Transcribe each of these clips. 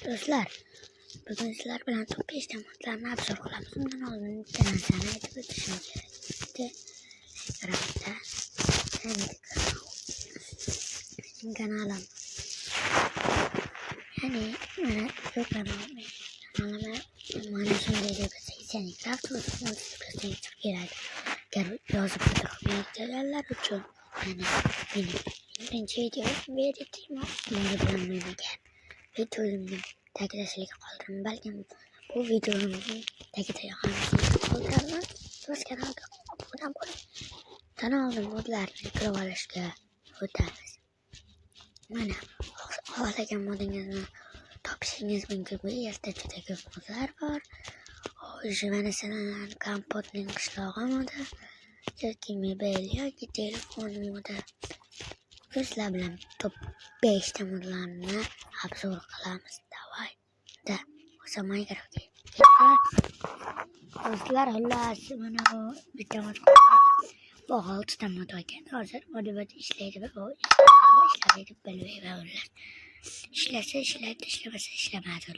Do'stlar, bugun sizlar bilan top 5 modlarni obzor qilamiz. Undan oldin bitta narsani aytib o'tishim kerak. Bitta kanalim. Ya'ni mana shu kanalimga mana shunday deb 80 kraft o'zini chiqib keladi. Agar yozib o'tirganlar uchun mana meni birinchi video videomi bilan o'ynagan. Videomni tagida qoldiraman. Balkim bu videoni tagida qoldiraman. O'z kanalga obuna bo'ling. Tan oldim modlarni kirib olishga o'tamiz. Mana xohlagan modingizni topishingiz mumkin. Bu yerda juda ko'p modlar bor. Masalan, kompotning qishlog'i modi yoki mebel yoki telefon modi. Sizlar bilan top 5 ta modlarni obzor qilamiz. Davay. Da, o'sha Minecraftga. Do'stlar, xullas mana bu bitta mod. Bu 6 ta mod ekan. Hozir mod ishlaydi va ishlaydi deb bilmayman. İşlese işlaydi, işlemese işlemedi.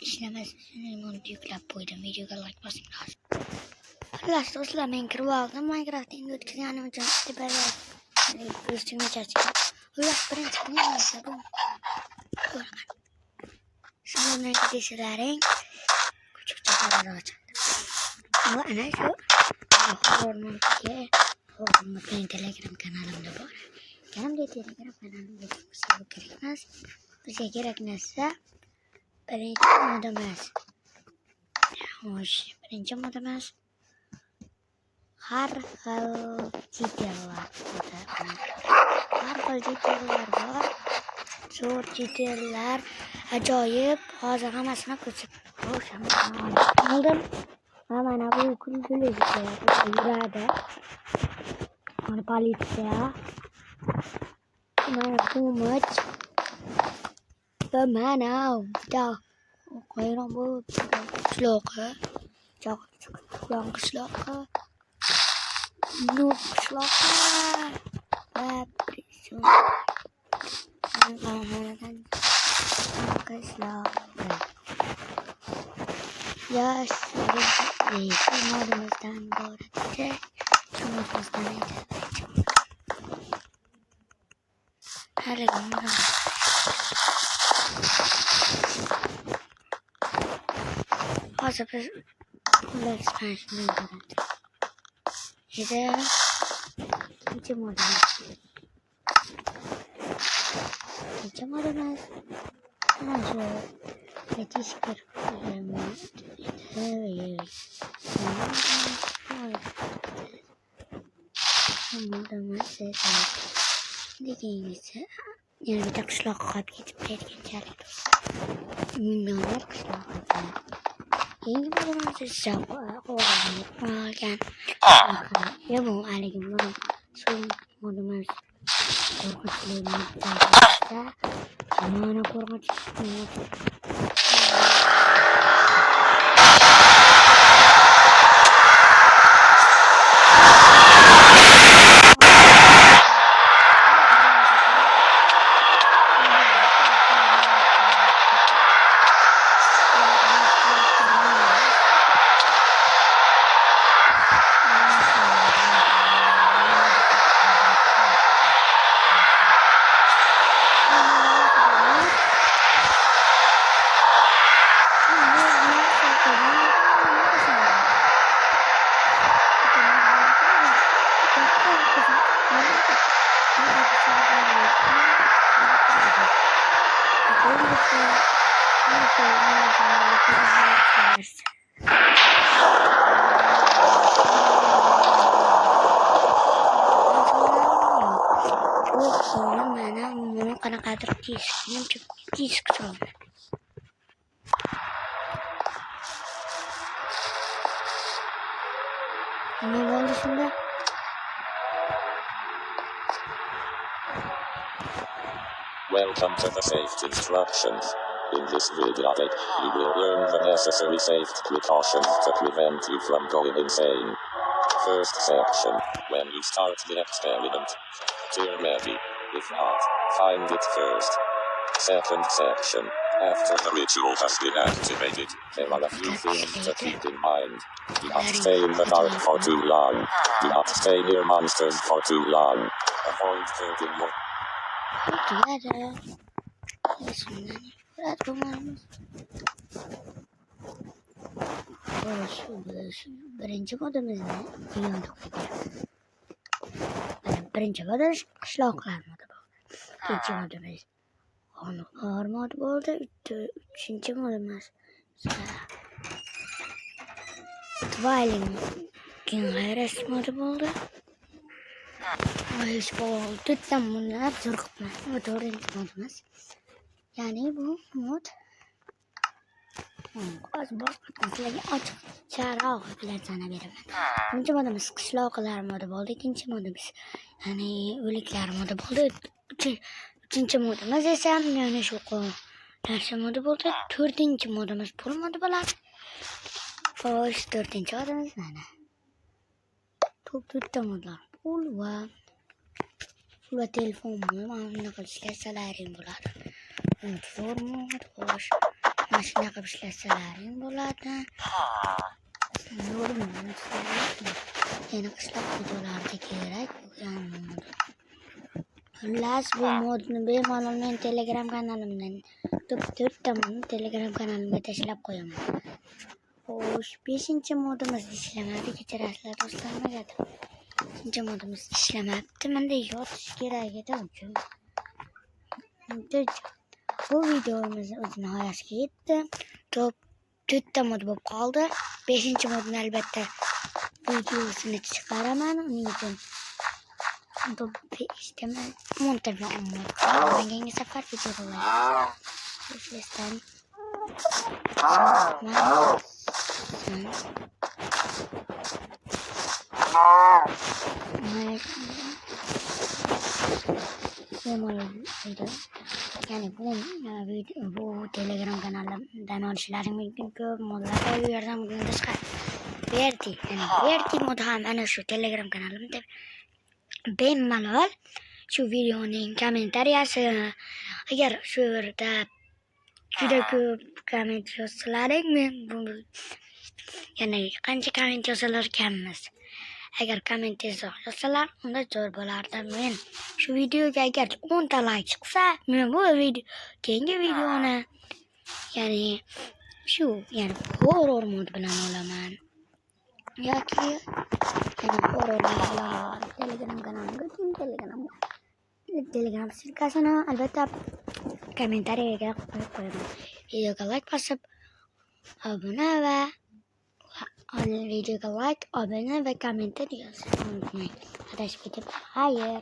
İşlemesi için onu yüklep koydum. Videoga like basın lazım. Xullas do'stlar, men kirib oldim. Minecraft'ning o'tkazganim uchun böyle kostyumga chachgan. Xullas, birinchi nima bu? Ko'raman. Shundan ketishlaring kuchukcha qaror ochadi. Bu ana shu Hormonga Telegram kanalimda bor. Telegram kanalimga kerak emas. Bizga kerak narsa birinchi modimiz har xil detaillar bor. Zo'r detaillar, ajoyib. Hozir hammasini ko'rsatib oldim. Mana bu kulgili yuradi. Mana politsiya. Mana ko'mich. Va mana da qo'yron bu qishloqi. Qishloqi. Nuk qishloqi. Va prison. Qishloqi. Yosh modimizdan boradi. Hozir biz ular expansion'ni ko'ramiz. Eda necha modimiz? Mana shu Letiskir yana bitta qishloq qolib ketib millionlar qishloq ekan. Keyingi modimiz esa olgan. Bu haligi shu modimiz qo'rqinchli modda. Mana qo'rqinchli mod. Qanaqadir disk soldi. Nima bo'ldi shunda? Welcome to the safety instructions. In this video you will learn the necessary safety precautions to prevent you from going insane. First section. When you start the experiment, tear ready. If not, find it first. Second section. After the ritual has been activated, there are a few things to keep in mind. Do not stay in the dark for too long. Do not stay near monsters for too long. Avoid hurting your... Tidak ada. Ya sebenarnya berat kemarin. Birinchi modimizni yo'lda birinchi modimiz qishloqlar modi bo'ldi. Ikkinchi modimiz xonadonlar modi bo'ldi. Uchinchi modimiz Twilight Kingers modi bo'ldi. To'rtta modlar zo'rqibman. Bu to'rtinchi modimiz. Ya'ni bu mod hozir sizlarga ochiqcharoq bilan sanab beraman. Birinchi modimiz qishloqlar modi bo'ldi. Ikkinchi modimiz ya'ni o'liklar modi bo'ldi. Uchinchi modimiz esa ya'ni shu narsa modi bo'ldi. To'rtinchi modimiz pul modi bo'ladi. Xo'sh, to'rtinchi modimiz mana. To'rtta modlar. Pul va telefon modi. Mana bunaqa ishlarsalaring bo'ladi. Zo'r mod. Xo'sh, mana shunaqa ishlarsalaring bo'ladi. Zo'r mod. Yana qishloq videolarida kerak bo'lgan. Xullas, bu modni bemalol men Telegram kanalimdan to'rtta modni Telegram kanalimga tashlab qo'yaman. Xo'sh, 5-modimiz ishlamadi. Kechirasizlar do'stlar, negadir. 5-modimiz ishlamabdi. Menda yotish kerak edi uchun. Bu videomiz o'z nihoyasiga yetdi. 4ta mod bo'lib qoldi. 5-modni albatta videosini chiqaraman. Uning uchun bu 5ta montajni yangi safar videolar. Sizlardan yani bu Telegram kanalidan olishlaring mumkin. Ko'p modlar u yerdan bundan tashqari Verti mod ham ana shu Telegram kanalimda bemalol shu videoning kommentariyasi agar shu yerda juda ko'p komment yozsalaring men yana qancha komment yozalar ekanmiz. Agar komment yozsalar unda zo'r bo'lardi. Men shu videoga agar 10 ta like chiqsa, men bu keyingi videoni ya'ni horror mod bilan olaman. Yoki horror mod bilan Telegram kanalimga Telegram silkasini albatta kommentariyaga qo'yib qo'yaman. Videoga like bosib, obuna va videoga like, obuna va kommentar yozishni unutmang. Adashib ketib, xayr.